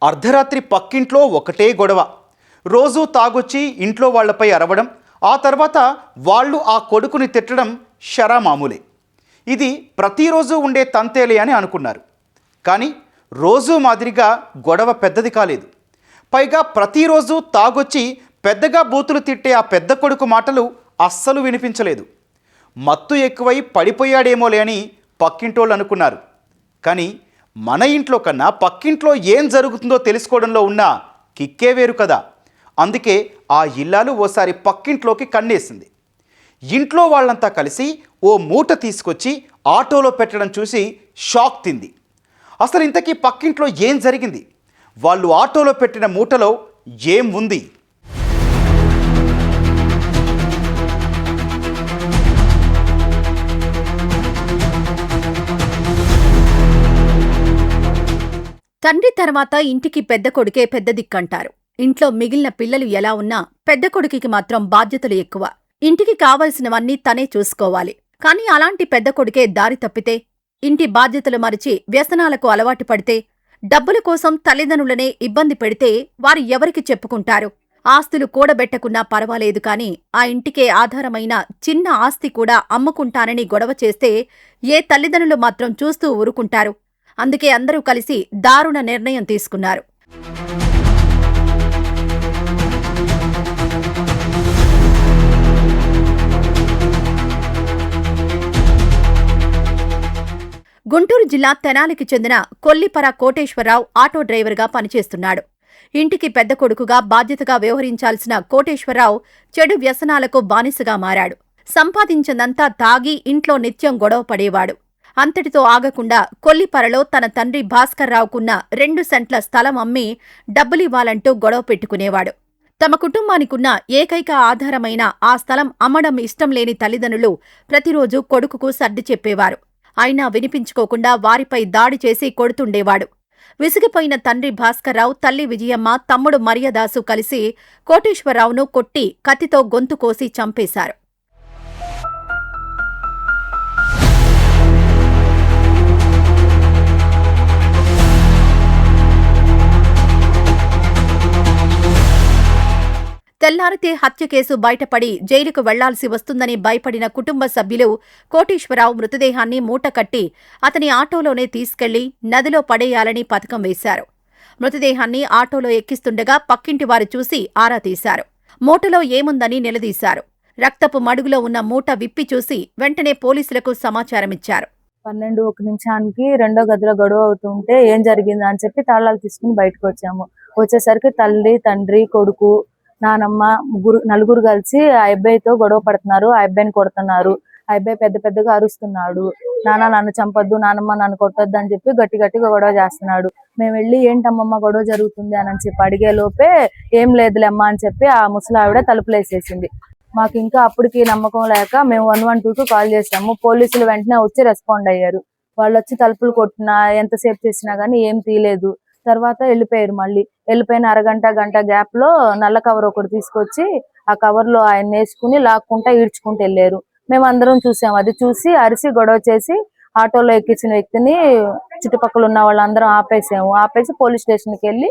అర్ధరాత్రి పక్కింట్లో ఒకటే గొడవ. రోజూ తాగొచ్చి ఇంట్లో వాళ్లపై అరవడం, ఆ తర్వాత వాళ్ళు ఆ కొడుకుని తిట్టడం షరా మామూలే. ఇది ప్రతిరోజు ఉండే తంతేలే అని అనుకున్నారు. కానీ రోజూ మాదిరిగా గొడవ పెద్దది కాలేదు. పైగా ప్రతిరోజు తాగొచ్చి పెద్దగా బూతులు తిట్టే ఆ పెద్ద కొడుకు మాటలు అస్సలు వినిపించలేదు. మత్తు ఎక్కువై పడిపోయాడేమోలే అని పక్కింటోళ్ళు అనుకున్నారు. కానీ మన ఇంట్లో కన్నా పక్కింట్లో ఏం జరుగుతుందో తెలుసుకోవడంలో ఉన్న కిక్కే వేరు కదా. అందుకే ఆ ఇల్లాలు ఓసారి పక్కింట్లోకి కన్నేసింది. ఇంట్లో వాళ్ళంతా కలిసి ఓ మూట తీసుకొచ్చి ఆటోలో పెట్టడం చూసి షాక్ తింది. అసలు ఇంతకీ పక్కింట్లో ఏం జరిగింది? వాళ్ళు ఆటోలో పెట్టిన మూటలో ఏం ఉంది? తండ్రి తర్వాత ఇంటికి పెద్ద కొడుకే పెద్ద దిక్కంటారు. ఇంట్లో మిగిలిన పిల్లలు ఎలా ఉన్నా పెద్ద కొడుకుకి మాత్రం బాధ్యతలు ఎక్కువ. ఇంటికి కావలసినవన్నీ తనే చూసుకోవాలి. కాని అలాంటి పెద్ద కొడుకే దారి తప్పితే, ఇంటి బాధ్యతలు మరిచి వ్యసనాలకు అలవాటు పడితే, డబ్బుల కోసం తల్లిదండ్రులనే ఇబ్బంది పెడితే వారు ఎవరికి చెప్పుకుంటారు? ఆస్తులు కూడబెట్టకున్నా పర్వాలేదు కాని ఆ ఇంటికే ఆధారమైన చిన్న ఆస్తి కూడా అమ్ముకుంటానని గొడవ చేస్తే ఏ తల్లిదండ్రులు మాత్రం చూస్తూ ఊరుకుంటారు? అందుకే అందరూ కలిసి దారుణ నిర్ణయం తీసుకున్నారు. గుంటూరు జిల్లా తెనాలికి చెందిన కొల్లిపర కోటేశ్వరరావు ఆటో డ్రైవర్గా పనిచేస్తున్నాడు. ఇంటికి పెద్ద కొడుకుగా బాధ్యతగా వ్యవహరించాల్సిన కోటేశ్వరరావు చెడు వ్యసనాలకు బానిసగా మారాడు. సంపాదించిందంతా తాగి ఇంట్లో నిత్యం గొడవ పడేవాడు. అంతటితో ఆగకుండా కొల్లిపరలో తన తండ్రి భాస్కర్రావుకున్న 2 సెంట్ల స్థలం అమ్మి డబ్బులివ్వాలంటూ గొడవ పెట్టుకునేవాడు. తమ కుటుంబానికున్న ఏకైక ఆధారమైన ఆ స్థలం అమ్మడం ఇష్టం లేని తల్లిదండ్రులు ప్రతిరోజు కొడుకుకు సర్ది చెప్పేవారు. అయినా వినిపించుకోకుండా వారిపై దాడి చేసి కొడుతుండేవాడు. విసిగిపోయిన తండ్రి భాస్కర్రావు, తల్లి విజయమ్మ, తమ్ముడు మరియదాసు కలిసి కోటేశ్వరరావును కొట్టి కత్తితో గొంతు కోసి చంపేశారు. తెల్లారితే హత్య కేసు బయటపడి జైలుకు వెళ్లాల్సి వస్తుందని భయపడిన కుటుంబ సభ్యులు కోటేశ్వరరావు మృతదేహాన్ని మూటకట్టి అతని ఆటోలోనే తీసుకెళ్లి నదిలో పడేయాలని పథకం వేశారు. మృతదేహాన్ని ఆటోలో ఎక్కిస్తుండగా పక్కింటి వారు చూసి ఆరా తీశారు. మూటలో ఏముందని నిలదీశారు. రక్తపు మడుగులో ఉన్న మూట విప్పి చూసి వెంటనే పోలీసులకు సమాచారమిచ్చారు. 12:01 నిమిషానికి రెండో గదిలో గొడవ అవుతుంటే ఏం జరిగిందా అని చెప్పి తాళాలు తీసుకుని బయటకు వచ్చాము. వచ్చేసరికి తల్లి, తండ్రి, కొడుకు, నానమ్మ, నలుగురు కలిసి ఆ అబ్బాయితో గొడవ పడుతున్నారు. ఆ అబ్బాయిని కొడుతున్నారు. ఆ అబ్బాయి పెద్ద పెద్దగా అరుస్తున్నాడు. నాన్న నన్ను చంపొద్దు, నానమ్మ నన్ను కొట్టొద్దు అని చెప్పి గట్టి గట్టిగా గొడవ చేస్తున్నాడు. మేము వెళ్ళి ఏంటమ్మమ్మ గొడవ జరుగుతుంది అని చెప్పి అడిగే లోపే ఏం లేదులేమ్మా అని చెప్పి ఆ ముసలావిడ తలుపులేసేసింది. మాకు ఇంకా అప్పటికి నమ్మకం లేక మేము 112కు కాల్ చేసాము. పోలీసులు వెంటనే వచ్చి రెస్పాండ్ అయ్యారు. వాళ్ళు వచ్చి తలుపులు కొట్టినా ఎంతసేపు చేసినా గానీ ఏం తీయలేదు. తర్వాత వెళ్ళిపోయారు. మళ్ళీ వెళ్ళిపోయిన అరగంట గంట గ్యాప్ లో నల్ల కవర్ ఒకటి తీసుకొచ్చి ఆ కవర్ లో ఆయన వేసుకుని లాక్కుంటా ఈడ్చుకుంటూ వెళ్ళారు. మేము అందరం చూసాము. అది చూసి అరిసి గొడవ చేసి ఆటోలో ఎక్కించిన వ్యక్తిని చుట్టుపక్కల ఉన్న వాళ్ళందరం ఆపేసి పోలీస్ స్టేషన్కి వెళ్ళి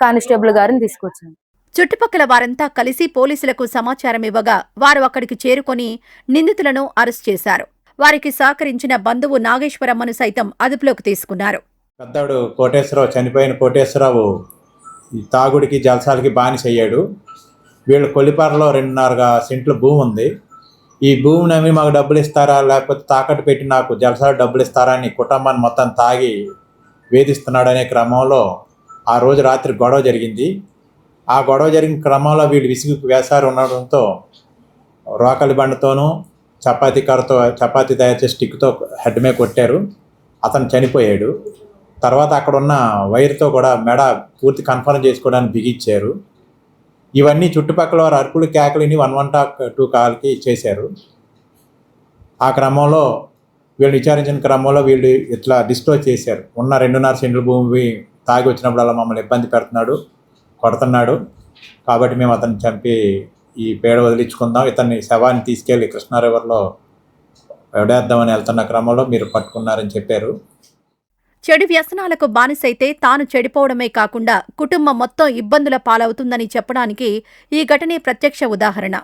కానిస్టేబుల్ గారిని తీసుకొచ్చాము. చుట్టుపక్కల వారంతా కలిసి పోలీసులకు సమాచారం ఇవ్వగా వారు అక్కడికి చేరుకొని నిందితులను అరెస్ట్ చేశారు. వారికి సహకరించిన బంధువు నాగేశ్వరమ్మను సైతం అదుపులోకి తీసుకున్నారు. పెద్దవాడు కోటేశ్వరరావు, చనిపోయిన కోటేశ్వరరావు ఈ తాగుడికి జలసాలకి బానిస అయ్యాడు. వీళ్ళు కొల్లిపారలో 2.5 సెంట్ల భూమి ఉంది. ఈ భూమిని అమ్మి మాకు డబ్బులు ఇస్తారా, లేకపోతే తాకట్టు పెట్టి నాకు జలసాలు డబ్బులు ఇస్తారా అని కుటుంబాన్ని మొత్తం తాగి వేధిస్తున్నాడు అనే క్రమంలో ఆ రోజు రాత్రి గొడవ జరిగింది. ఆ గొడవ జరిగిన క్రమంలో వీళ్ళు విసిగి వేసారు ఉండడంతో రోకలి బండతోనూ చపాతీ తయారు చేసి స్టిక్తో హెడ్ మీద కొట్టారు. అతను చనిపోయాడు. తర్వాత అక్కడ ఉన్న వైర్తో కూడా మెడ పూర్తి కన్ఫర్మ్ చేసుకోవడానికి బిగించారు. ఇవన్నీ చుట్టుపక్కల వారు అరుపులు కేకలిని 112 కాల్కి చేశారు. ఆ క్రమంలో వీళ్ళు విచారించిన క్రమంలో వీళ్ళు ఇట్లా డిస్క్లోజ్ చేశారు. ఉన్న 2.5 సెంట్ల భూమి తాగి వచ్చినప్పుడల్లా మమ్మల్ని ఇబ్బంది పెడుతున్నాడు, కొడుతున్నాడు. కాబట్టి మేము అతన్ని చంపి ఈ పేడ వదిలించుకుందాం, ఇతన్ని శవాన్ని తీసుకెళ్ళి కృష్ణా రివర్లో వడేద్దామని వెళ్తున్న క్రమంలో మీరు పట్టుకున్నారని చెప్పారు. చెడు వ్యసనాలకు బానిసైతే తాను చెడిపోవడమే కాకుండా కుటుంబం మొత్తం ఇబ్బందుల పాలవుతుందని చెప్పడానికి ఈ ఘటనే ప్రత్యక్ష ఉదాహరణ.